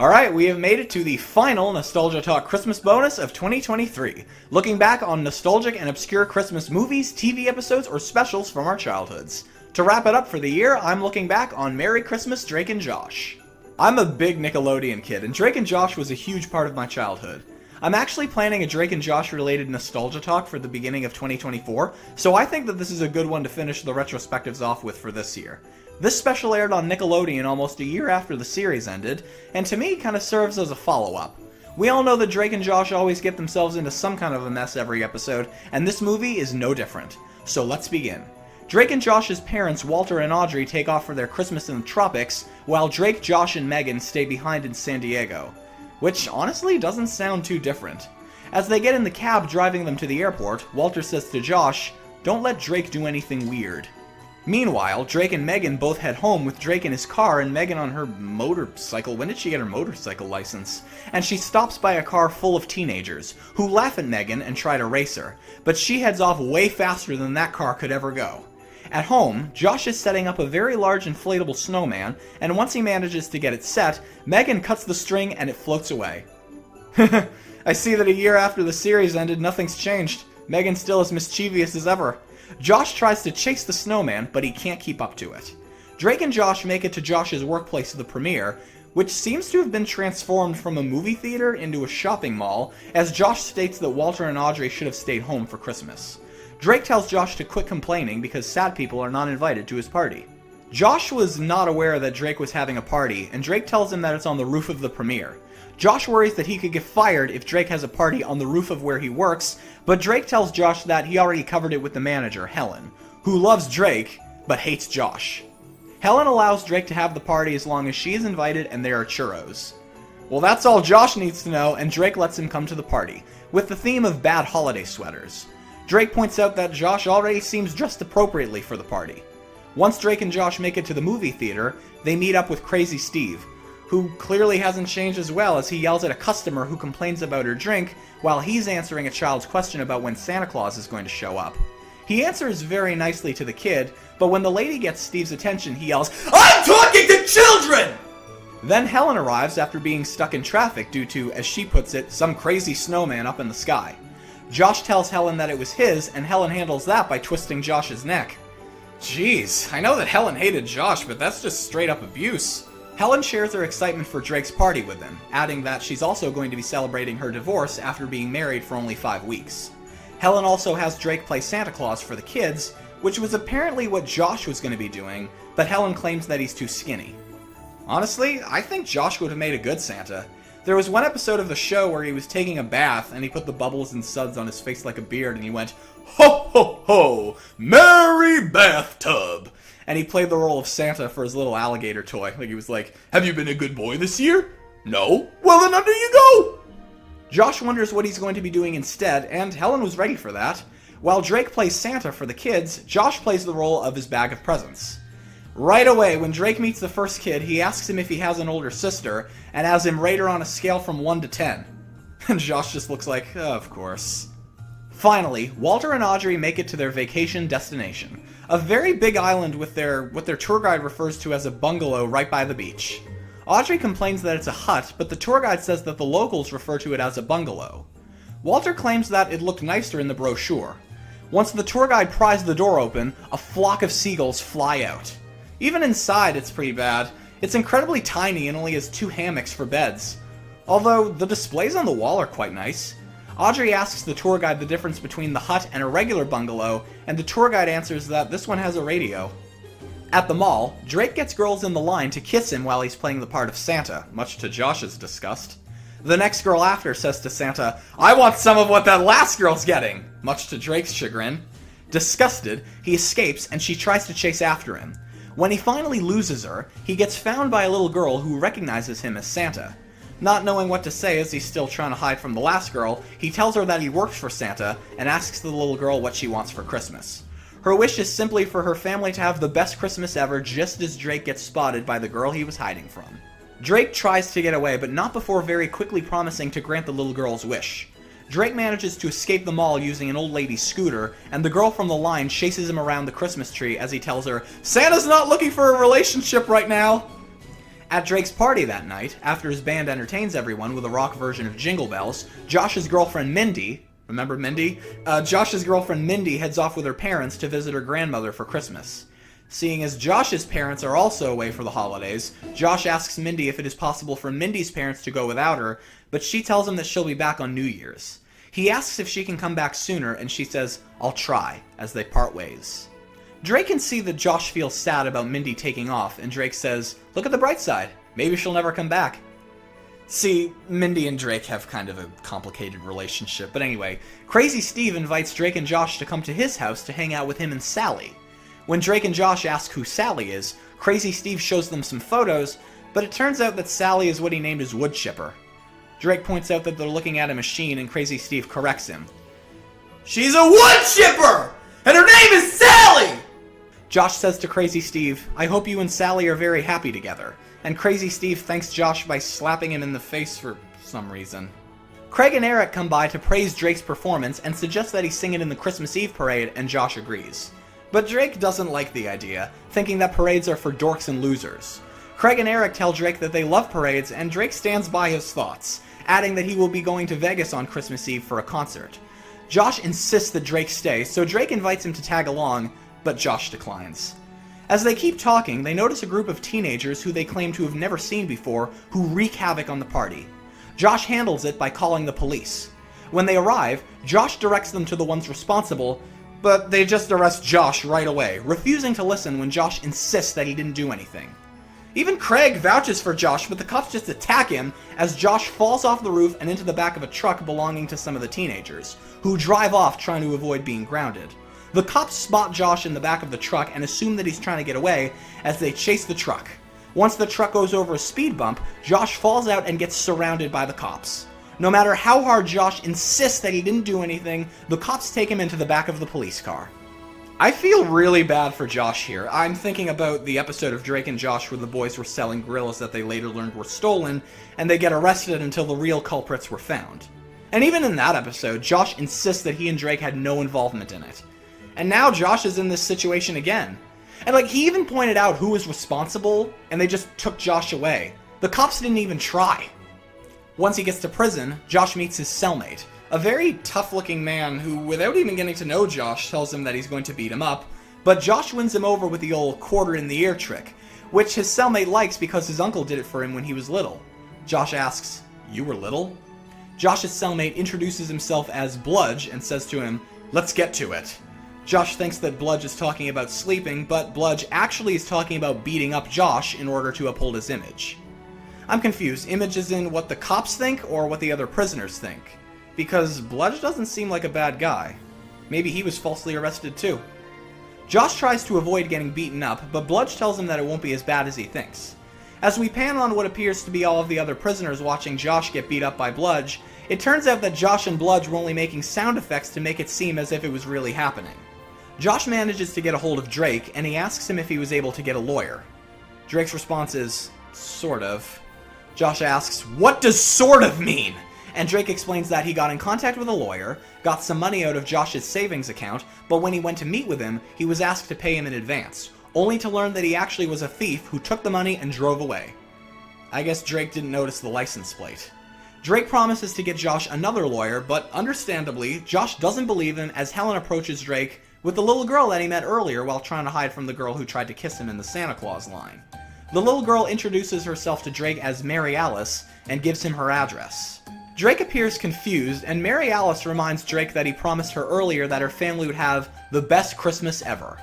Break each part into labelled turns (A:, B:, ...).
A: Alright, we have made it to the final Nostalgia Talk Christmas bonus of 2023, looking back on nostalgic and obscure Christmas movies, TV episodes, or specials from our childhoods. To wrap it up for the year, I'm looking back on Merry Christmas, Drake and Josh. I'm a big Nickelodeon kid, and Drake and Josh was a huge part of my childhood. I'm actually planning a Drake and Josh related Nostalgia Talk for the beginning of 2024, so I think that this is a good one to finish the retrospectives off with for this year. This special aired on Nickelodeon almost a year after the series ended, and to me kind of serves as a follow-up. We all know that Drake and Josh always get themselves into some kind of a mess every episode, and this movie is no different. So let's begin. Drake and Josh's parents, Walter and Audrey, take off for their Christmas in the tropics, while Drake, Josh, and Megan stay behind in San Diego. Which, honestly, doesn't sound too different. As they get in the cab driving them to the airport, Walter says to Josh, "Don't let Drake do anything weird." Meanwhile, Drake and Megan both head home with Drake in his car and Megan on her motorcycle. When did she get her motorcycle license? And she stops by a car full of teenagers, who laugh at Megan and try to race her, but she heads off way faster than that car could ever go. At home, Josh is setting up a very large inflatable snowman, and once he manages to get it set, Megan cuts the string and it floats away. I see that a year after the series ended, nothing's changed. Megan's still as mischievous as ever. Josh tries to chase the snowman, but he can't keep up to it. Drake and Josh make it to Josh's workplace at the premiere, which seems to have been transformed from a movie theater into a shopping mall, as Josh states that Walter and Audrey should have stayed home for Christmas. Drake tells Josh to quit complaining because sad people are not invited to his party. Josh was not aware that Drake was having a party, and Drake tells him that it's on the roof of the premiere. Josh worries that he could get fired if Drake has a party on the roof of where he works, but Drake tells Josh that he already covered it with the manager, Helen, who loves Drake, but hates Josh. Helen allows Drake to have the party as long as she is invited and there are churros. Well, that's all Josh needs to know, and Drake lets him come to the party, with the theme of bad holiday sweaters. Drake points out that Josh already seems dressed appropriately for the party. Once Drake and Josh make it to the movie theater, they meet up with Crazy Steve, who clearly hasn't changed as well, as he yells at a customer who complains about her drink while he's answering a child's question about when Santa Claus is going to show up. He answers very nicely to the kid, but when the lady gets Steve's attention, he yells, "I'm talking to children!" Then Helen arrives after being stuck in traffic due to, as she puts it, some crazy snowman up in the sky. Josh tells Helen that it was his, and Helen handles that by twisting Josh's neck. Jeez, I know that Helen hated Josh, but that's just straight up abuse. Helen shares her excitement for Drake's party with him, adding that she's also going to be celebrating her divorce after being married for only 5 weeks. Helen also has Drake play Santa Claus for the kids, which was apparently what Josh was going to be doing, but Helen claims that he's too skinny. Honestly, I think Josh would have made a good Santa. There was one episode of the show where he was taking a bath and he put the bubbles and suds on his face like a beard and he went, "Ho ho ho, merry bathtub!" And he played the role of Santa for his little alligator toy. Like he was like, "Have you been a good boy this year? No? Well then under you go!" Josh wonders what he's going to be doing instead, and Helen was ready for that. While Drake plays Santa for the kids, Josh plays the role of his bag of presents. Right away, when Drake meets the first kid, he asks him if he has an older sister, and has him rate her on a scale from 1 to 10. And Josh just looks like, of course. Finally, Walter and Audrey make it to their vacation destination, a very big island with what their tour guide refers to as a bungalow right by the beach. Audrey complains that it's a hut, but the tour guide says that the locals refer to it as a bungalow. Walter claims that it looked nicer in the brochure. Once the tour guide pries the door open, a flock of seagulls fly out. Even inside, it's pretty bad. It's incredibly tiny and only has 2 hammocks for beds. Although, the displays on the wall are quite nice. Audrey asks the tour guide the difference between the hut and a regular bungalow, and the tour guide answers that this one has a radio. At the mall, Drake gets girls in the line to kiss him while he's playing the part of Santa, much to Josh's disgust. The next girl after says to Santa, "I want some of what that last girl's getting," much to Drake's chagrin. Disgusted, he escapes and she tries to chase after him. When he finally loses her, he gets found by a little girl who recognizes him as Santa. Not knowing what to say as he's still trying to hide from the last girl, he tells her that he works for Santa and asks the little girl what she wants for Christmas. Her wish is simply for her family to have the best Christmas ever, just as Drake gets spotted by the girl he was hiding from. Drake tries to get away, but not before very quickly promising to grant the little girl's wish. Drake manages to escape the mall using an old lady's scooter, and the girl from the line chases him around the Christmas tree as he tells her, "Santa's not looking for a relationship right now!" At Drake's party that night, after his band entertains everyone with a rock version of Jingle Bells, Josh's girlfriend Mindy, remember Mindy? Josh's girlfriend Mindy heads off with her parents to visit her grandmother for Christmas. Seeing as Josh's parents are also away for the holidays, Josh asks Mindy if it is possible for Mindy's parents to go without her, but she tells him that she'll be back on New Year's. He asks if she can come back sooner, and she says, "I'll try," as they part ways. Drake can see that Josh feels sad about Mindy taking off, and Drake says, "Look at the bright side. Maybe she'll never come back." See, Mindy and Drake have kind of a complicated relationship, but anyway, Crazy Steve invites Drake and Josh to come to his house to hang out with him and Sally. When Drake and Josh ask who Sally is, Crazy Steve shows them some photos, but it turns out that Sally is what he named his wood chipper. Drake points out that they're looking at a machine, and Crazy Steve corrects him. "She's a wood chipper! And her name is Sally!" Josh says to Crazy Steve, "I hope you and Sally are very happy together." And Crazy Steve thanks Josh by slapping him in the face for some reason. Craig and Eric come by to praise Drake's performance and suggest that he sing it in the Christmas Eve parade, and Josh agrees. But Drake doesn't like the idea, thinking that parades are for dorks and losers. Craig and Eric tell Drake that they love parades, and Drake stands by his thoughts, adding that he will be going to Vegas on Christmas Eve for a concert. Josh insists that Drake stay, so Drake invites him to tag along, but Josh declines. As they keep talking, they notice a group of teenagers who they claim to have never seen before, who wreak havoc on the party. Josh handles it by calling the police. When they arrive, Josh directs them to the ones responsible, but they just arrest Josh right away, refusing to listen when Josh insists that he didn't do anything. Even Craig vouches for Josh, but the cops just attack him as Josh falls off the roof and into the back of a truck belonging to some of the teenagers, who drive off trying to avoid being grounded. The cops spot Josh in the back of the truck and assume that he's trying to get away as they chase the truck. Once the truck goes over a speed bump, Josh falls out and gets surrounded by the cops. No matter how hard Josh insists that he didn't do anything, the cops take him into the back of the police car. I feel really bad for Josh here. I'm thinking about the episode of Drake and Josh where the boys were selling gorillas that they later learned were stolen, and they get arrested until the real culprits were found. And even in that episode, Josh insists that he and Drake had no involvement in it. And now Josh is in this situation again. And he even pointed out who was responsible, and they just took Josh away. The cops didn't even try. Once he gets to prison, Josh meets his cellmate, a very tough-looking man who, without even getting to know Josh, tells him that he's going to beat him up, but Josh wins him over with the old quarter-in-the-ear trick, which his cellmate likes because his uncle did it for him when he was little. Josh asks, "You were little?" Josh's cellmate introduces himself as Bludge and says to him, "Let's get to it." Josh thinks that Bludge is talking about sleeping, but Bludge actually is talking about beating up Josh in order to uphold his image. I'm confused. Image is in what the cops think or what the other prisoners think? Because Bludge doesn't seem like a bad guy. Maybe he was falsely arrested too. Josh tries to avoid getting beaten up, but Bludge tells him that it won't be as bad as he thinks. As we pan on what appears to be all of the other prisoners watching Josh get beat up by Bludge, it turns out that Josh and Bludge were only making sound effects to make it seem as if it was really happening. Josh manages to get a hold of Drake, and he asks him if he was able to get a lawyer. Drake's response is, "Sort of." Josh asks, "What does sort of mean?" And Drake explains that he got in contact with a lawyer, got some money out of Josh's savings account, but when he went to meet with him, he was asked to pay him in advance, only to learn that he actually was a thief who took the money and drove away. I guess Drake didn't notice the license plate. Drake promises to get Josh another lawyer, but understandably, Josh doesn't believe him as Helen approaches Drake with the little girl that he met earlier while trying to hide from the girl who tried to kiss him in the Santa Claus line. The little girl introduces herself to Drake as Mary Alice and gives him her address. Drake appears confused, and Mary Alice reminds Drake that he promised her earlier that her family would have the best Christmas ever.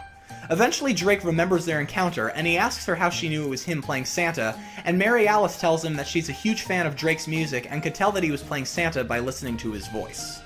A: Eventually, Drake remembers their encounter, and he asks her how she knew it was him playing Santa, and Mary Alice tells him that she's a huge fan of Drake's music and could tell that he was playing Santa by listening to his voice.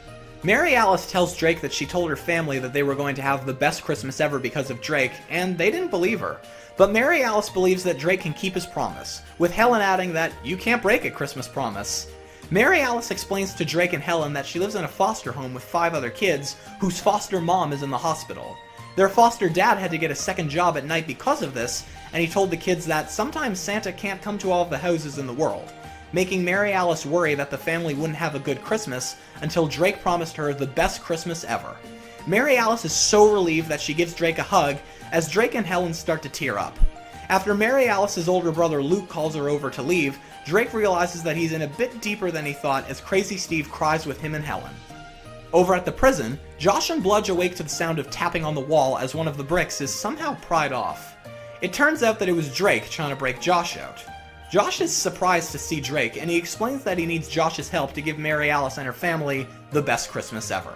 A: Mary Alice tells Drake that she told her family that they were going to have the best Christmas ever because of Drake, and they didn't believe her. But Mary Alice believes that Drake can keep his promise, with Helen adding that you can't break a Christmas promise. Mary Alice explains to Drake and Helen that she lives in a foster home with 5 other kids whose foster mom is in the hospital. Their foster dad had to get a second job at night because of this, and he told the kids that sometimes Santa can't come to all of the houses in the world, making Mary Alice worry that the family wouldn't have a good Christmas until Drake promised her the best Christmas ever. Mary Alice is so relieved that she gives Drake a hug as Drake and Helen start to tear up. After Mary Alice's older brother Luke calls her over to leave, Drake realizes that he's in a bit deeper than he thought as Crazy Steve cries with him and Helen. Over at the prison, Josh and Bludge awake to the sound of tapping on the wall as one of the bricks is somehow pried off. It turns out that it was Drake trying to break Josh out. Josh is surprised to see Drake, and he explains that he needs Josh's help to give Mary Alice and her family the best Christmas ever.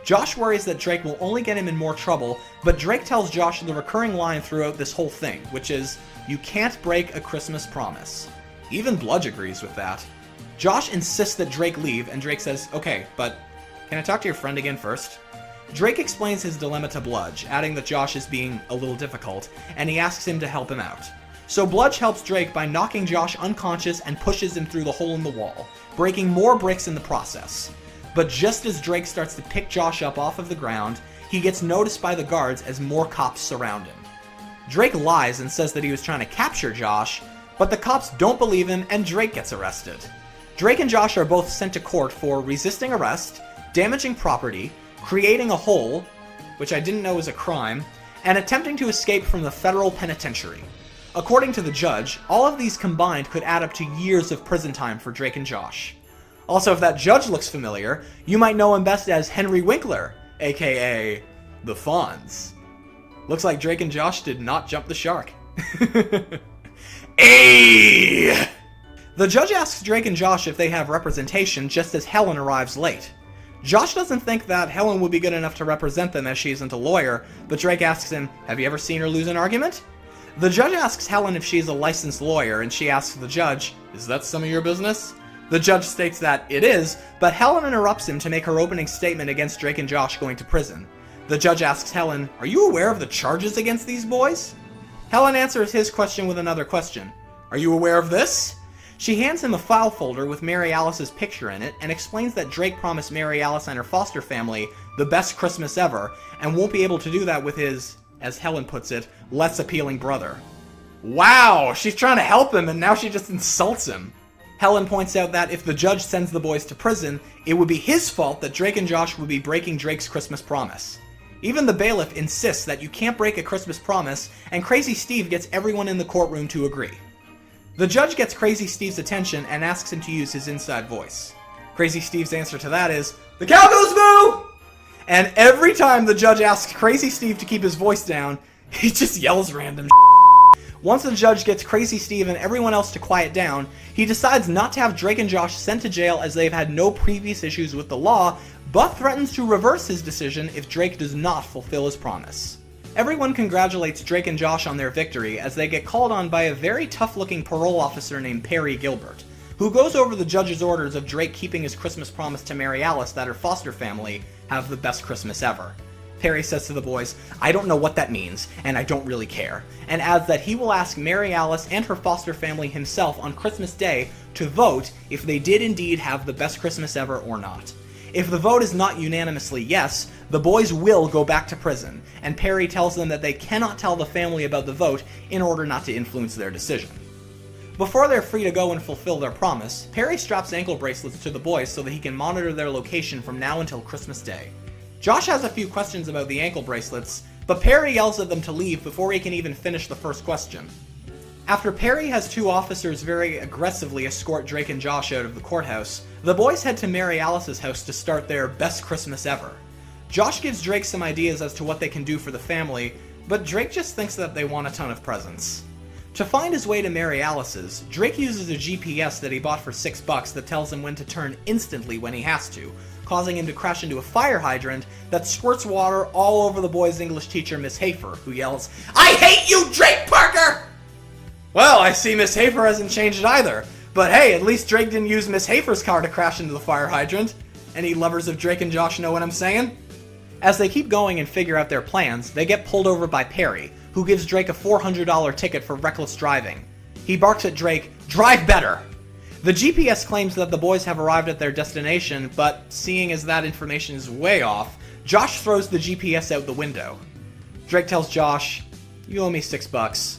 A: Josh worries that Drake will only get him in more trouble, but Drake tells Josh the recurring line throughout this whole thing, which is, "You can't break a Christmas promise." Even Bludge agrees with that. Josh insists that Drake leave, and Drake says, "Okay, but can I talk to your friend again first?" Drake explains his dilemma to Bludge, adding that Josh is being a little difficult, and he asks him to help him out. So Bludge helps Drake by knocking Josh unconscious and pushes him through the hole in the wall, breaking more bricks in the process. But just as Drake starts to pick Josh up off of the ground, he gets noticed by the guards as more cops surround him. Drake lies and says that he was trying to capture Josh, but the cops don't believe him and Drake gets arrested. Drake and Josh are both sent to court for resisting arrest, damaging property, creating a hole, which I didn't know was a crime, and attempting to escape from the federal penitentiary. According to the judge, all of these combined could add up to years of prison time for Drake and Josh. Also, if that judge looks familiar, you might know him best as Henry Winkler, aka the Fonz. Looks like Drake and Josh did not jump the shark. Ayy! The judge asks Drake and Josh if they have representation just as Helen arrives late. Josh doesn't think that Helen would be good enough to represent them as she isn't a lawyer, but Drake asks him, "Have you ever seen her lose an argument?" The judge asks Helen if she's a licensed lawyer, and she asks the judge, "Is that some of your business?" The judge states that it is, but Helen interrupts him to make her opening statement against Drake and Josh going to prison. The judge asks Helen, "Are you aware of the charges against these boys?" Helen answers his question with another question. "Are you aware of this?" She hands him a file folder with Mary Alice's picture in it and explains that Drake promised Mary Alice and her foster family the best Christmas ever and won't be able to do that with his, as Helen puts it, less appealing brother. Wow, she's trying to help him and now she just insults him. Helen points out that if the judge sends the boys to prison, it would be his fault that Drake and Josh would be breaking Drake's Christmas promise. Even the bailiff insists that you can't break a Christmas promise, and Crazy Steve gets everyone in the courtroom to agree. The judge gets Crazy Steve's attention and asks him to use his inside voice. Crazy Steve's answer to that is, "The cow goes moo!" And every time the judge asks Crazy Steve to keep his voice down, he just yells random shit. Once the judge gets Crazy Steve and everyone else to quiet down, he decides not to have Drake and Josh sent to jail as they've had no previous issues with the law, but threatens to reverse his decision if Drake does not fulfill his promise. Everyone congratulates Drake and Josh on their victory as they get called on by a very tough-looking parole officer named Perry Gilbert, who goes over the judge's orders of Drake keeping his Christmas promise to Mary Alice that her foster family have the best Christmas ever. Perry says to the boys, "I don't know what that means, and I don't really care," and adds that he will ask Mary Alice and her foster family himself on Christmas Day to vote if they did indeed have the best Christmas ever or not. If the vote is not unanimously yes, the boys will go back to prison, and Perry tells them that they cannot tell the family about the vote in order not to influence their decision. Before they're free to go and fulfill their promise, Perry straps ankle bracelets to the boys so that he can monitor their location from now until Christmas Day. Josh has a few questions about the ankle bracelets, but Perry yells at them to leave before he can even finish the first question. After Perry has two officers very aggressively escort Drake and Josh out of the courthouse, the boys head to Mary Alice's house to start their best Christmas ever. Josh gives Drake some ideas as to what they can do for the family, but Drake just thinks that they want a ton of presents. To find his way to Mary Alice's, Drake uses a GPS that he bought for $6 that tells him when to turn instantly when he has to, causing him to crash into a fire hydrant that squirts water all over the boys' English teacher, Miss Hafer, who yells, "I hate you, Drake Parker!" Well, I see Miss Hafer hasn't changed either, but hey, at least Drake didn't use Miss Hafer's car to crash into the fire hydrant. Any lovers of Drake and Josh know what I'm saying? As they keep going and figure out their plans, they get pulled over by Perry, who gives Drake a $400 ticket for reckless driving. He barks at Drake, "Drive better!" The GPS claims that the boys have arrived at their destination, but seeing as that information is way off, Josh throws the GPS out the window. Drake tells Josh, "You owe me $6.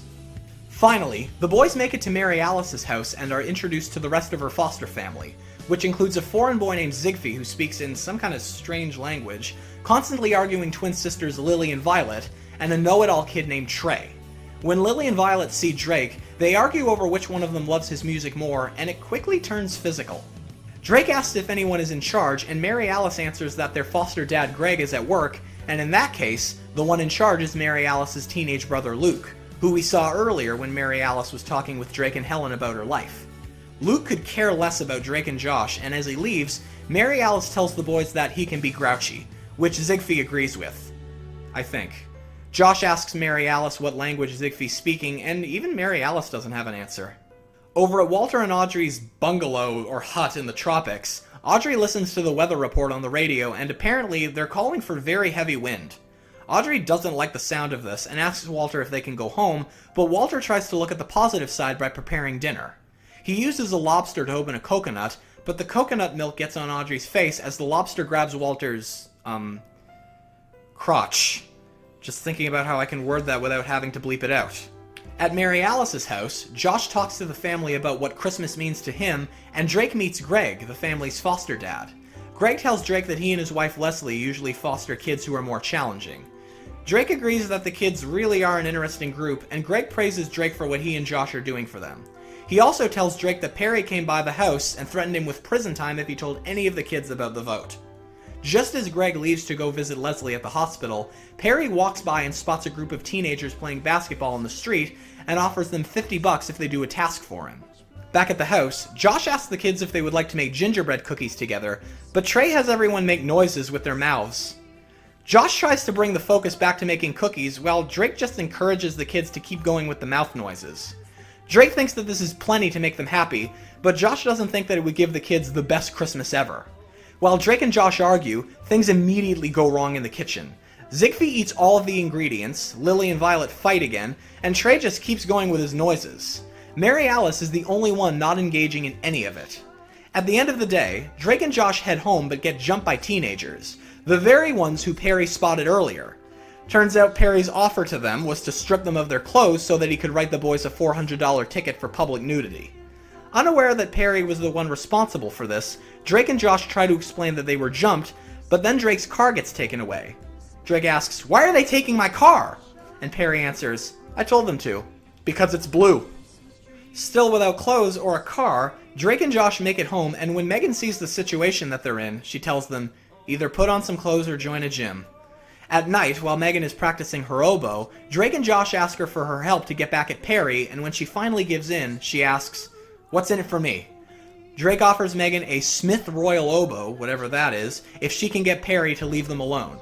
A: Finally, the boys make it to Mary Alice's house and are introduced to the rest of her foster family, which includes a foreign boy named Zigbee who speaks in some kind of strange language, constantly arguing twin sisters Lily and Violet, and a know-it-all kid named Trey. When Lily and Violet see Drake, they argue over which one of them loves his music more, and it quickly turns physical. Drake asks if anyone is in charge, and Mary Alice answers that their foster dad Greg is at work, and in that case, the one in charge is Mary Alice's teenage brother Luke, who we saw earlier when Mary Alice was talking with Drake and Helen about her life. Luke could care less about Drake and Josh, and as he leaves, Mary Alice tells the boys that he can be grouchy, which Zigbee agrees with. I think. Josh asks Mary Alice what language Zigbee's speaking, and even Mary Alice doesn't have an answer. Over at Walter and Audrey's bungalow or hut in the tropics, Audrey listens to the weather report on the radio, and apparently they're calling for very heavy wind. Audrey doesn't like the sound of this and asks Walter if they can go home, but Walter tries to look at the positive side by preparing dinner. He uses a lobster to open a coconut, but the coconut milk gets on Audrey's face as the lobster grabs Walter's, crotch. Just thinking about how I can word that without having to bleep it out. At Mary Alice's house, Josh talks to the family about what Christmas means to him, and Drake meets Greg, the family's foster dad. Greg tells Drake that he and his wife Leslie usually foster kids who are more challenging. Drake agrees that the kids really are an interesting group, and Greg praises Drake for what he and Josh are doing for them. He also tells Drake that Perry came by the house and threatened him with prison time if he told any of the kids about the vote. Just as Greg leaves to go visit Leslie at the hospital, Perry walks by and spots a group of teenagers playing basketball in the street and offers them $50 if they do a task for him. Back at the house, Josh asks the kids if they would like to make gingerbread cookies together, but Trey has everyone make noises with their mouths. Josh tries to bring the focus back to making cookies, while Drake just encourages the kids to keep going with the mouth noises. Drake thinks that this is plenty to make them happy, but Josh doesn't think that it would give the kids the best Christmas ever. While Drake and Josh argue, things immediately go wrong in the kitchen. Zigbee eats all of the ingredients, Lily and Violet fight again, and Trey just keeps going with his noises. Mary Alice is the only one not engaging in any of it. At the end of the day, Drake and Josh head home but get jumped by teenagers, the very ones who Perry spotted earlier. Turns out Perry's offer to them was to strip them of their clothes so that he could write the boys a $400 ticket for public nudity. Unaware that Perry was the one responsible for this, Drake and Josh try to explain that they were jumped, but then Drake's car gets taken away. Drake asks, "Why are they taking my car?" And Perry answers, "I told them to. Because it's blue." Still without clothes or a car, Drake and Josh make it home, and when Megan sees the situation that they're in, she tells them, either put on some clothes or join a gym. At night, while Megan is practicing her oboe, Drake and Josh ask her for her help to get back at Perry, and when she finally gives in, she asks, "What's in it for me?" Drake offers Megan a Smith Royal oboe, whatever that is, if she can get Perry to leave them alone.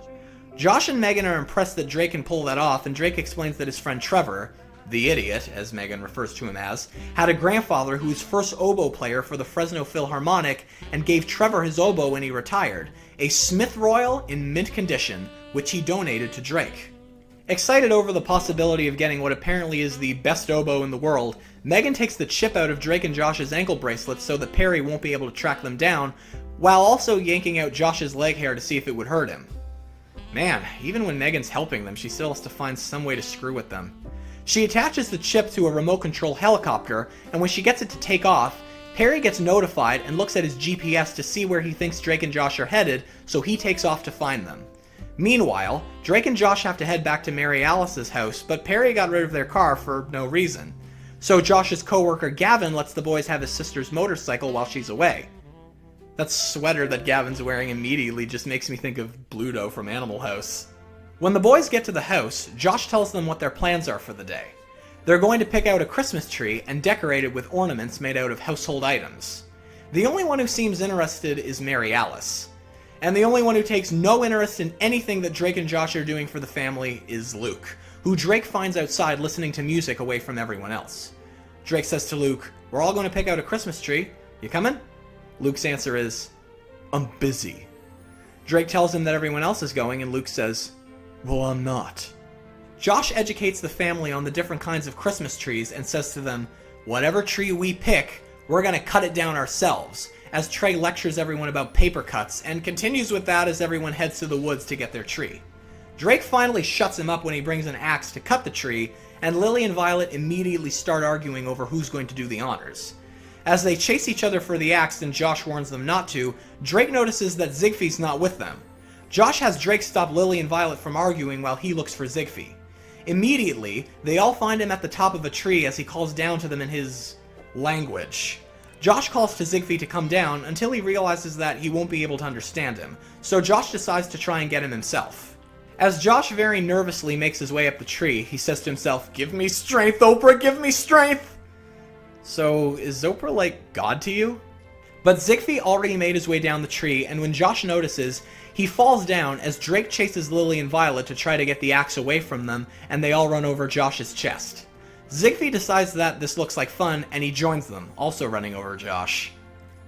A: Josh and Megan are impressed that Drake can pull that off, and Drake explains that his friend Trevor, the idiot, as Megan refers to him as, had a grandfather who was first oboe player for the Fresno Philharmonic and gave Trevor his oboe when he retired, a Smith Royal in mint condition, which he donated to Drake. Excited over the possibility of getting what apparently is the best oboe in the world, Megan takes the chip out of Drake and Josh's ankle bracelets so that Perry won't be able to track them down, while also yanking out Josh's leg hair to see if it would hurt him. Man, even when Megan's helping them, she still has to find some way to screw with them. She attaches the chip to a remote control helicopter, and when she gets it to take off, Perry gets notified and looks at his GPS to see where he thinks Drake and Josh are headed, so he takes off to find them. Meanwhile, Drake and Josh have to head back to Mary Alice's house, but Perry got rid of their car for no reason. So Josh's coworker Gavin lets the boys have his sister's motorcycle while she's away. That sweater that Gavin's wearing immediately just makes me think of Bluto from Animal House. When the boys get to the house, Josh tells them what their plans are for the day. They're going to pick out a Christmas tree and decorate it with ornaments made out of household items. The only one who seems interested is Mary Alice. And the only one who takes no interest in anything that Drake and Josh are doing for the family is Luke, who Drake finds outside listening to music away from everyone else. Drake says to Luke, "We're all going to pick out a Christmas tree. You coming?" Luke's answer is, "I'm busy." Drake tells him that everyone else is going, and Luke says, "Well, I'm not." Josh educates the family on the different kinds of Christmas trees and says to them, "Whatever tree we pick, we're going to cut it down ourselves," as Trey lectures everyone about paper cuts, and continues with that as everyone heads to the woods to get their tree. Drake finally shuts him up when he brings an axe to cut the tree, and Lily and Violet immediately start arguing over who's going to do the honors. As they chase each other for the axe and Josh warns them not to, Drake notices that Zigbee's not with them. Josh has Drake stop Lily and Violet from arguing while he looks for Zigbee. Immediately, they all find him at the top of a tree as he calls down to them in his language. Josh calls to Zigbee to come down until he realizes that he won't be able to understand him, so Josh decides to try and get him himself. As Josh very nervously makes his way up the tree, he says to himself, "Give me strength, Oprah, give me strength!" So, is Oprah like God to you? But Zigbee already made his way down the tree, and when Josh notices, he falls down as Drake chases Lily and Violet to try to get the axe away from them, and they all run over Josh's chest. Zigbee decides that this looks like fun, and he joins them, also running over Josh.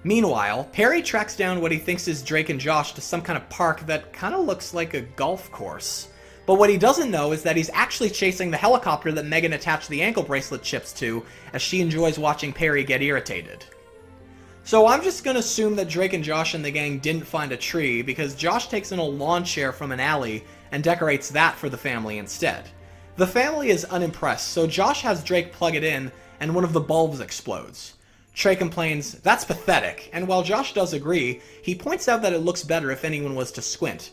A: Meanwhile, Perry tracks down what he thinks is Drake and Josh to some kind of park that kind of looks like a golf course. But what he doesn't know is that he's actually chasing the helicopter that Megan attached the ankle bracelet chips to, as she enjoys watching Perry get irritated. So I'm just gonna assume that Drake and Josh and the gang didn't find a tree, because Josh takes an old lawn chair from an alley and decorates that for the family instead. The family is unimpressed, so Josh has Drake plug it in, and one of the bulbs explodes. Trey complains, "That's pathetic," and while Josh does agree, he points out that it looks better if anyone was to squint.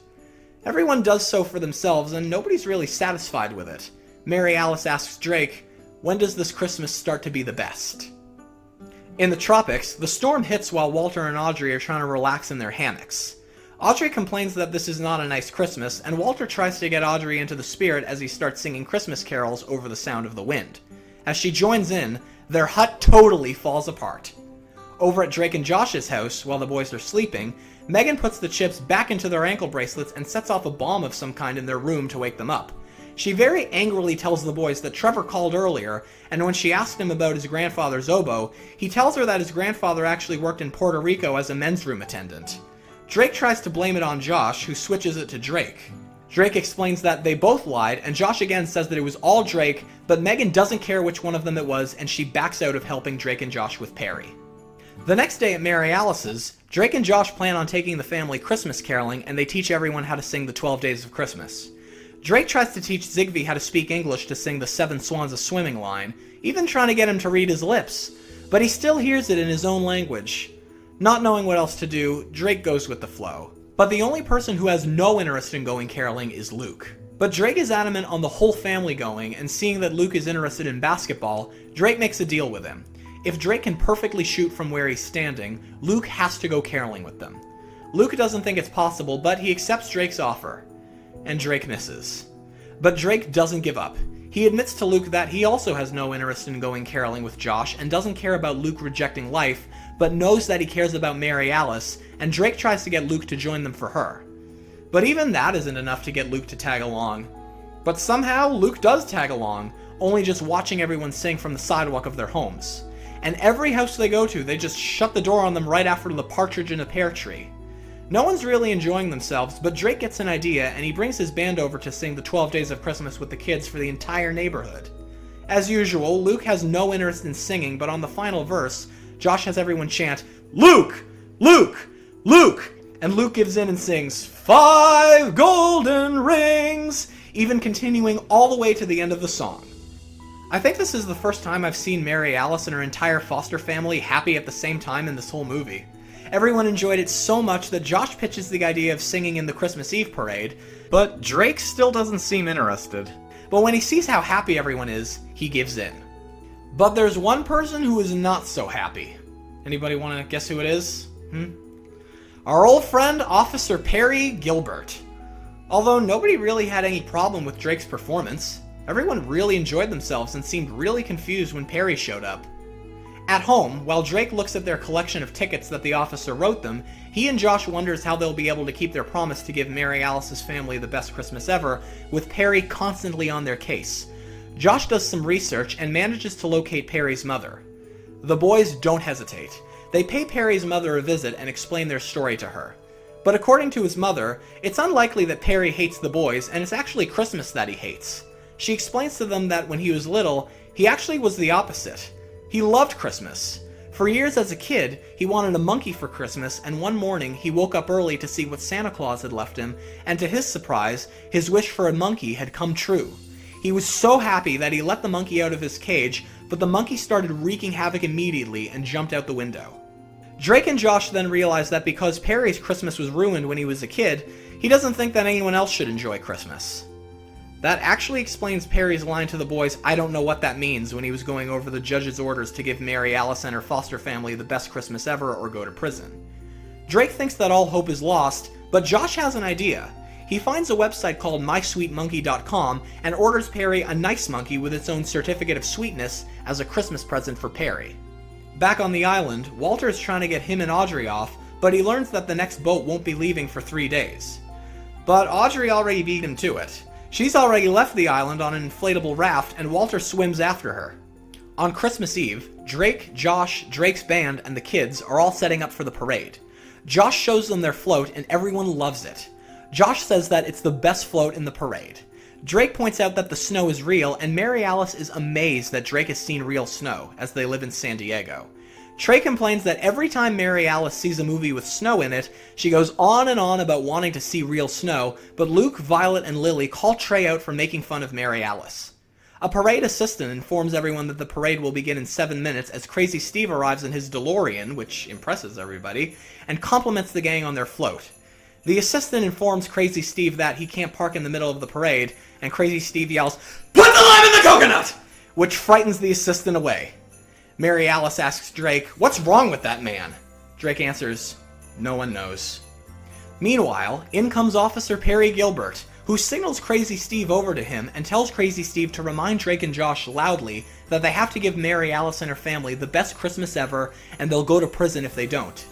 A: Everyone does so for themselves, and nobody's really satisfied with it. Mary Alice asks Drake, "When does this Christmas start to be the best?" In the tropics, the storm hits while Walter and Audrey are trying to relax in their hammocks. Audrey complains that this is not a nice Christmas, and Walter tries to get Audrey into the spirit as he starts singing Christmas carols over the sound of the wind. As she joins in, their hut totally falls apart. Over at Drake and Josh's house, while the boys are sleeping, Megan puts the chips back into their ankle bracelets and sets off a bomb of some kind in their room to wake them up. She very angrily tells the boys that Trevor called earlier, and when she asked him about his grandfather's oboe, he tells her that his grandfather actually worked in Puerto Rico as a men's room attendant. Drake tries to blame it on Josh, who switches it to Drake. Drake explains that they both lied, and Josh again says that it was all Drake, but Megan doesn't care which one of them it was, and she backs out of helping Drake and Josh with Perry. The next day at Mary Alice's, Drake and Josh plan on taking the family Christmas caroling, and they teach everyone how to sing the 12 Days of Christmas. Drake tries to teach Zigbee how to speak English to sing the 7 Swans a Swimming line, even trying to get him to read his lips, but he still hears it in his own language. Not knowing what else to do, Drake goes with the flow. But the only person who has no interest in going caroling is Luke. But Drake is adamant on the whole family going, and seeing that Luke is interested in basketball, Drake makes a deal with him. If Drake can perfectly shoot from where he's standing, Luke has to go caroling with them. Luke doesn't think it's possible, but he accepts Drake's offer. And Drake misses. But Drake doesn't give up. He admits to Luke that he also has no interest in going caroling with Josh, and doesn't care about Luke rejecting life, but knows that he cares about Mary Alice, and Drake tries to get Luke to join them for her. But even that isn't enough to get Luke to tag along. But somehow, Luke does tag along, only just watching everyone sing from the sidewalk of their homes. And every house they go to, they just shut the door on them right after the partridge in a pear tree. No one's really enjoying themselves, but Drake gets an idea, and he brings his band over to sing the 12 Days of Christmas with the kids for the entire neighborhood. As usual, Luke has no interest in singing, but on the final verse, Josh has everyone chant, "Luke! Luke! Luke!" And Luke gives in and sings, "5 golden rings!" even continuing all the way to the end of the song. I think this is the first time I've seen Mary Alice and her entire foster family happy at the same time in this whole movie. Everyone enjoyed it so much that Josh pitches the idea of singing in the Christmas Eve parade, but Drake still doesn't seem interested. But when he sees how happy everyone is, he gives in. But there's one person who is not so happy. Anybody want to guess who it is? Our old friend, Officer Perry Gilbert. Although nobody really had any problem with Drake's performance, everyone really enjoyed themselves and seemed really confused when Perry showed up. At home, while Drake looks at their collection of tickets that the officer wrote them, he and Josh wonders how they'll be able to keep their promise to give Mary Alice's family the best Christmas ever, with Perry constantly on their case. Josh does some research and manages to locate Perry's mother. The boys don't hesitate. They pay Perry's mother a visit and explain their story to her. But according to his mother, it's unlikely that Perry hates the boys, and it's actually Christmas that he hates. She explains to them that when he was little, he actually was the opposite. He loved Christmas. For years as a kid, he wanted a monkey for Christmas, and one morning he woke up early to see what Santa Claus had left him, and to his surprise, his wish for a monkey had come true. He was so happy that he let the monkey out of his cage, but the monkey started wreaking havoc immediately and jumped out the window. Drake and Josh then realize that because Perry's Christmas was ruined when he was a kid, he doesn't think that anyone else should enjoy Christmas. That actually explains Perry's line to the boys, "I don't know what that means," when he was going over the judge's orders to give Mary Alice and her foster family the best Christmas ever or go to prison. Drake thinks that all hope is lost, but Josh has an idea. He finds a website called mysweetmonkey.com and orders Perry a nice monkey with its own certificate of sweetness as a Christmas present for Perry. Back on the island, Walter is trying to get him and Audrey off, but he learns that the next boat won't be leaving for 3 days. But Audrey already beat him to it. She's already left the island on an inflatable raft, and Walter swims after her. On Christmas Eve, Drake, Josh, Drake's band, and the kids are all setting up for the parade. Josh shows them their float, and everyone loves it. Josh says that it's the best float in the parade. Drake points out that the snow is real, and Mary Alice is amazed that Drake has seen real snow, as they live in San Diego. Trey complains that every time Mary Alice sees a movie with snow in it, she goes on and on about wanting to see real snow, but Luke, Violet, and Lily call Trey out for making fun of Mary Alice. A parade assistant informs everyone that the parade will begin in 7 minutes as Crazy Steve arrives in his DeLorean, which impresses everybody, and compliments the gang on their float. The assistant informs Crazy Steve that he can't park in the middle of the parade, and Crazy Steve yells, "Put the lime in the coconut!" which frightens the assistant away. Mary Alice asks Drake, "What's wrong with that man?" Drake answers, "No one knows." Meanwhile, in comes Officer Perry Gilbert, who signals Crazy Steve over to him and tells Crazy Steve to remind Drake and Josh loudly that they have to give Mary Alice and her family the best Christmas ever, and they'll go to prison if they don't.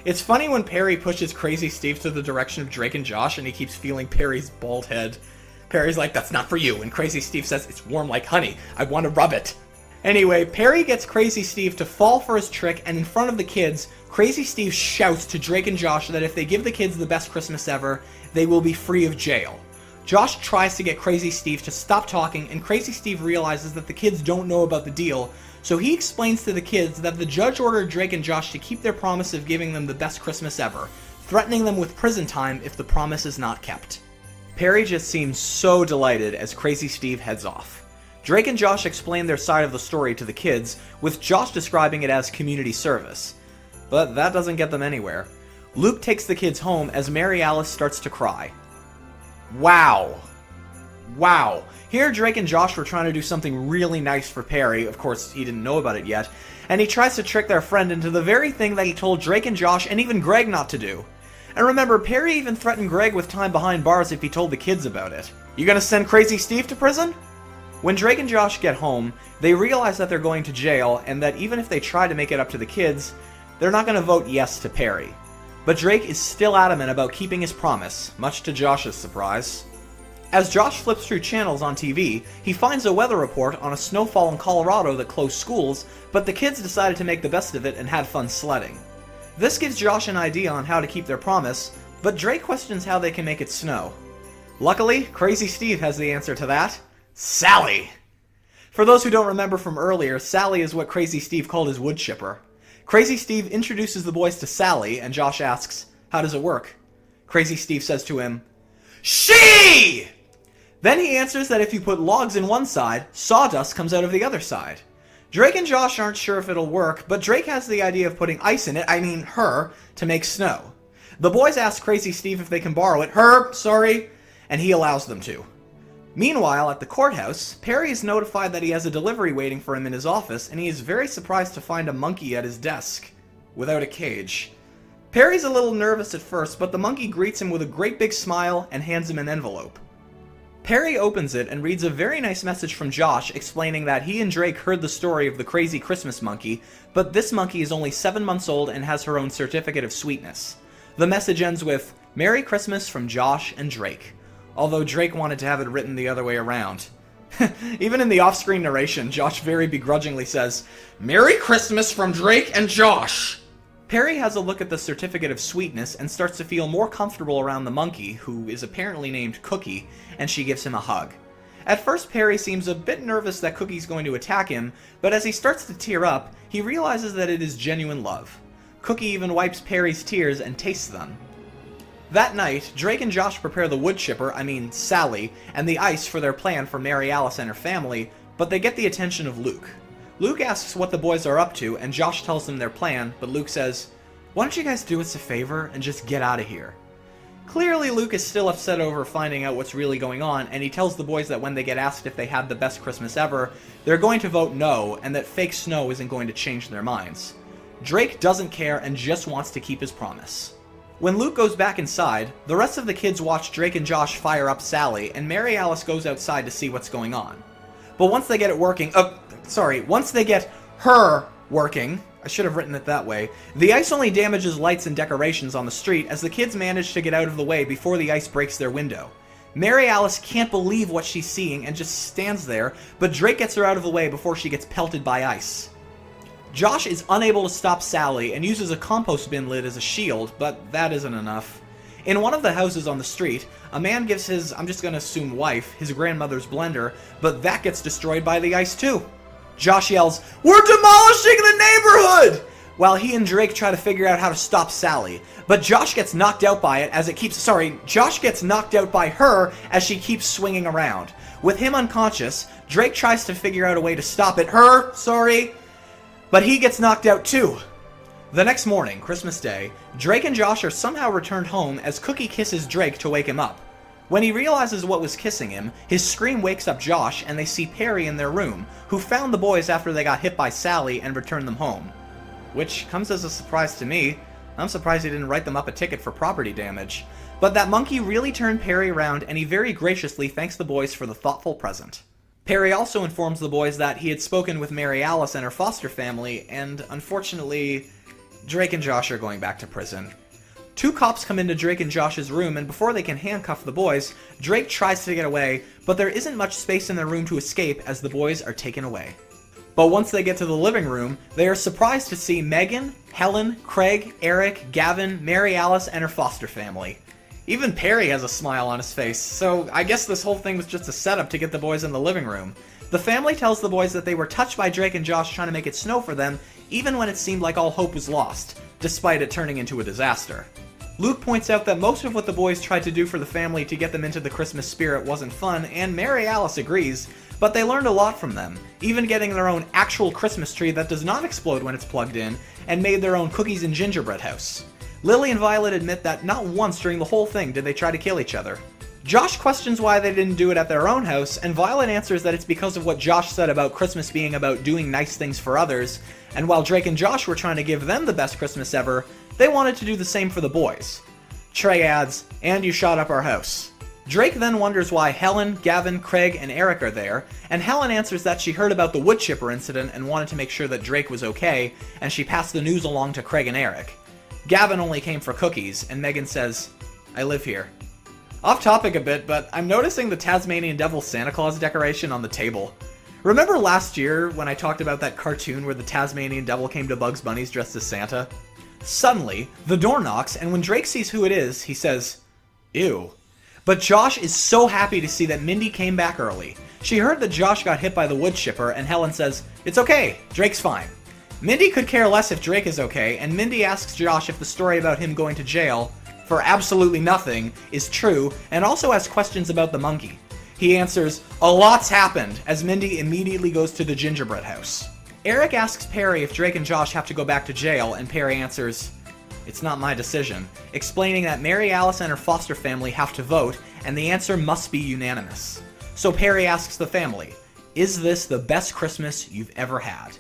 A: It's funny when Perry pushes Crazy Steve to the direction of Drake and Josh and he keeps feeling Perry's bald head. Perry's like, "That's not for you," and Crazy Steve says, "It's warm like honey, I want to rub it." Anyway, Perry gets Crazy Steve to fall for his trick, and in front of the kids, Crazy Steve shouts to Drake and Josh that if they give the kids the best Christmas ever, they will be free of jail. Josh tries to get Crazy Steve to stop talking, and Crazy Steve realizes that the kids don't know about the deal, so he explains to the kids that the judge ordered Drake and Josh to keep their promise of giving them the best Christmas ever, threatening them with prison time if the promise is not kept. Perry just seems so delighted as Crazy Steve heads off. Drake and Josh explain their side of the story to the kids, with Josh describing it as community service. But that doesn't get them anywhere. Luke takes the kids home as Mary Alice starts to cry. Wow. Here Drake and Josh were trying to do something really nice for Perry, of course he didn't know about it yet, and he tries to trick their friend into the very thing that he told Drake and Josh and even Greg not to do. And remember, Perry even threatened Greg with time behind bars if he told the kids about it. You gonna send Crazy Steve to prison? When Drake and Josh get home, they realize that they're going to jail, and that even if they try to make it up to the kids, they're not going to vote yes to Perry. But Drake is still adamant about keeping his promise, much to Josh's surprise. As Josh flips through channels on TV, he finds a weather report on a snowfall in Colorado that closed schools, but the kids decided to make the best of it and had fun sledding. This gives Josh an idea on how to keep their promise, but Drake questions how they can make it snow. Luckily, Crazy Steve has the answer to that. Sally! For those who don't remember from earlier, Sally is what Crazy Steve called his wood chipper. Crazy Steve introduces the boys to Sally, and Josh asks, "How does it work?" Crazy Steve says to him, "She!" Then he answers that if you put logs in one side, sawdust comes out of the other side. Drake and Josh aren't sure if it'll work, but Drake has the idea of putting ice in it, her, to make snow. The boys ask Crazy Steve if they can borrow it, and he allows them to. Meanwhile, at the courthouse, Perry is notified that he has a delivery waiting for him in his office, and he is very surprised to find a monkey at his desk, without a cage. Perry's a little nervous at first, but the monkey greets him with a great big smile and hands him an envelope. Perry opens it and reads a very nice message from Josh explaining that he and Drake heard the story of the crazy Christmas monkey, but this monkey is only 7 months old and has her own certificate of sweetness. The message ends with, "Merry Christmas from Josh and Drake." Although Drake wanted to have it written the other way around. Even in the off-screen narration, Josh very begrudgingly says, "Merry Christmas from Drake and Josh." Perry has a look at the certificate of sweetness and starts to feel more comfortable around the monkey, who is apparently named Cookie, and she gives him a hug. At first, Perry seems a bit nervous that Cookie's going to attack him, but as he starts to tear up, he realizes that it is genuine love. Cookie even wipes Perry's tears and tastes them. That night, Drake and Josh prepare the wood chipper, Sally, and the ice for their plan for Mary Alice and her family, but they get the attention of Luke. Luke asks what the boys are up to, and Josh tells them their plan, but Luke says, "Why don't you guys do us a favor and just get out of here?" Clearly, Luke is still upset over finding out what's really going on, and he tells the boys that when they get asked if they had the best Christmas ever, they're going to vote no, and that fake snow isn't going to change their minds. Drake doesn't care and just wants to keep his promise. When Luke goes back inside, the rest of the kids watch Drake and Josh fire up Sally, and Mary Alice goes outside to see what's going on. But once they get it working, once they get her working, I should have written it that way, the ice only damages lights and decorations on the street as the kids manage to get out of the way before the ice breaks their window. Mary Alice can't believe what she's seeing and just stands there, but Drake gets her out of the way before she gets pelted by ice. Josh is unable to stop Sally and uses a compost bin lid as a shield, but that isn't enough. In one of the houses on the street, a man gives his, I'm just gonna assume wife, his grandmother's blender, but that gets destroyed by the ice too. Josh yells, "We're demolishing the neighborhood!" while he and Drake try to figure out how to stop Sally. But Josh gets knocked out by it as it keeps, Josh gets knocked out by her as she keeps swinging around. With him unconscious, Drake tries to figure out a way to stop it. But he gets knocked out too. The next morning, Christmas Day, Drake and Josh are somehow returned home as Cookie kisses Drake to wake him up. When he realizes what was kissing him, his scream wakes up Josh and they see Perry in their room, who found the boys after they got hit by Sally and returned them home. Which comes as a surprise to me. I'm surprised he didn't write them up a ticket for property damage. But that monkey really turned Perry around and he very graciously thanks the boys for the thoughtful present. Perry also informs the boys that he had spoken with Mary Alice and her foster family, and unfortunately, Drake and Josh are going back to prison. Two cops come into Drake and Josh's room, and before they can handcuff the boys, Drake tries to get away, but there isn't much space in their room to escape as the boys are taken away. But once they get to the living room, they are surprised to see Megan, Helen, Craig, Eric, Gavin, Mary Alice, and her foster family. Even Perry has a smile on his face, so I guess this whole thing was just a setup to get the boys in the living room. The family tells the boys that they were touched by Drake and Josh trying to make it snow for them, even when it seemed like all hope was lost, despite it turning into a disaster. Luke points out that most of what the boys tried to do for the family to get them into the Christmas spirit wasn't fun, and Mary Alice agrees, but they learned a lot from them, even getting their own actual Christmas tree that does not explode when it's plugged in, and made their own cookies and gingerbread house. Lily and Violet admit that not once during the whole thing did they try to kill each other. Josh questions why they didn't do it at their own house, and Violet answers that it's because of what Josh said about Christmas being about doing nice things for others, and while Drake and Josh were trying to give them the best Christmas ever, they wanted to do the same for the boys. Trey adds, "And you shot up our house." Drake then wonders why Helen, Gavin, Craig, and Eric are there, and Helen answers that she heard about the wood chipper incident and wanted to make sure that Drake was okay, and she passed the news along to Craig and Eric. Gavin only came for cookies, and Megan says, "I live here." Off topic a bit, but I'm noticing the Tasmanian Devil Santa Claus decoration on the table. Remember last year when I talked about that cartoon where the Tasmanian Devil came to Bugs Bunny's dressed as Santa? Suddenly, the door knocks, and when Drake sees who it is, he says, "Ew." But Josh is so happy to see that Mindy came back early. She heard that Josh got hit by the wood chipper, and Helen says, "It's okay, Drake's fine." Mindy could care less if Drake is okay, and Mindy asks Josh if the story about him going to jail for absolutely nothing is true, and also asks questions about the monkey. He answers, "A lot's happened," as Mindy immediately goes to the gingerbread house. Eric asks Perry if Drake and Josh have to go back to jail, and Perry answers, "It's not my decision," explaining that Mary Alice and her foster family have to vote, and the answer must be unanimous. So Perry asks the family, "Is this the best Christmas you've ever had?"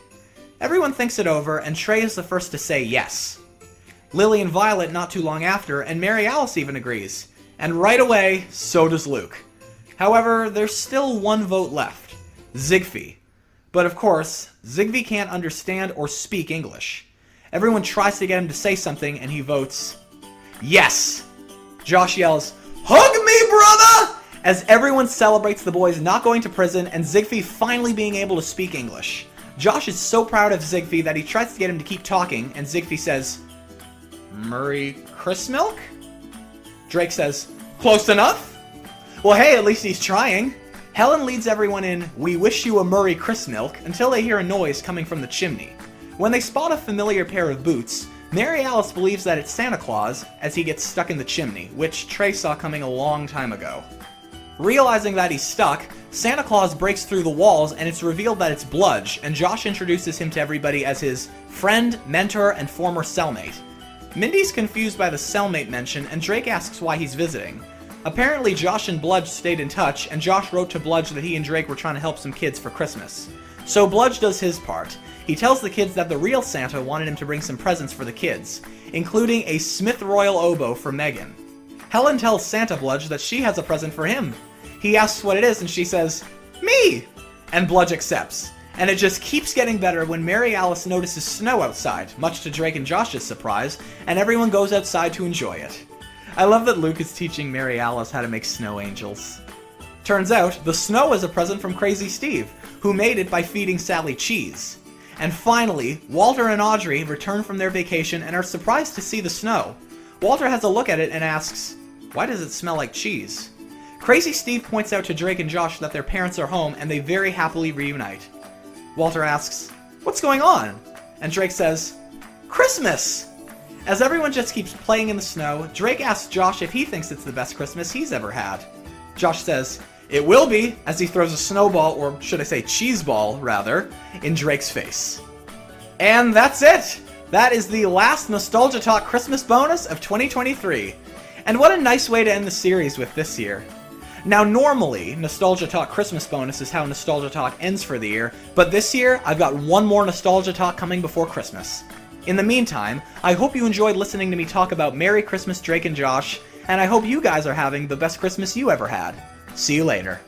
A: Everyone thinks it over, and Trey is the first to say yes. Lily and Violet not too long after, and Mary Alice even agrees. And right away, so does Luke. However, there's still one vote left. Zigbee. But of course, Zigbee can't understand or speak English. Everyone tries to get him to say something, and he votes yes. Josh yells, "Hug me, brother!" as everyone celebrates the boys not going to prison and Zigbee finally being able to speak English. Josh is so proud of Zigbee that he tries to get him to keep talking, and Zigbee says, "Murray Chrismilk?" Drake says, "Close enough." Well, hey, at least he's trying. Helen leads everyone in, "We wish you a Murray Chrismilk," until they hear a noise coming from the chimney. When they spot a familiar pair of boots, Mary Alice believes that it's Santa Claus as he gets stuck in the chimney, which Trey saw coming a long time ago. Realizing that he's stuck, Santa Claus breaks through the walls and it's revealed that it's Bludge, and Josh introduces him to everybody as his friend, mentor, and former cellmate. Mindy's confused by the cellmate mention, and Drake asks why he's visiting. Apparently, Josh and Bludge stayed in touch, and Josh wrote to Bludge that he and Drake were trying to help some kids for Christmas. So Bludge does his part. He tells the kids that the real Santa wanted him to bring some presents for the kids, including a Smith Royal oboe for Megan. Helen tells Santa Bludge that she has a present for him. He asks what it is, and she says, "Me!" And Bludge accepts. And it just keeps getting better when Mary Alice notices snow outside, much to Drake and Josh's surprise, and everyone goes outside to enjoy it. I love that Luke is teaching Mary Alice how to make snow angels. Turns out, the snow is a present from Crazy Steve, who made it by feeding Sally cheese. And finally, Walter and Audrey return from their vacation and are surprised to see the snow. Walter has a look at it and asks, "Why does it smell like cheese?" Crazy Steve points out to Drake and Josh that their parents are home and they very happily reunite. Walter asks, "What's going on?" And Drake says, "Christmas!" As everyone just keeps playing in the snow, Drake asks Josh if he thinks it's the best Christmas he's ever had. Josh says, "It will be," as he throws a snowball, or should I say cheese ball, rather, in Drake's face. And that's it! That is the last Nostalgia Talk Christmas bonus of 2023. And what a nice way to end the series with this year. Now normally, Nostalgia Talk Christmas bonus is how Nostalgia Talk ends for the year, but this year, I've got one more Nostalgia Talk coming before Christmas. In the meantime, I hope you enjoyed listening to me talk about Merry Christmas, Drake and Josh, and I hope you guys are having the best Christmas you ever had. See you later.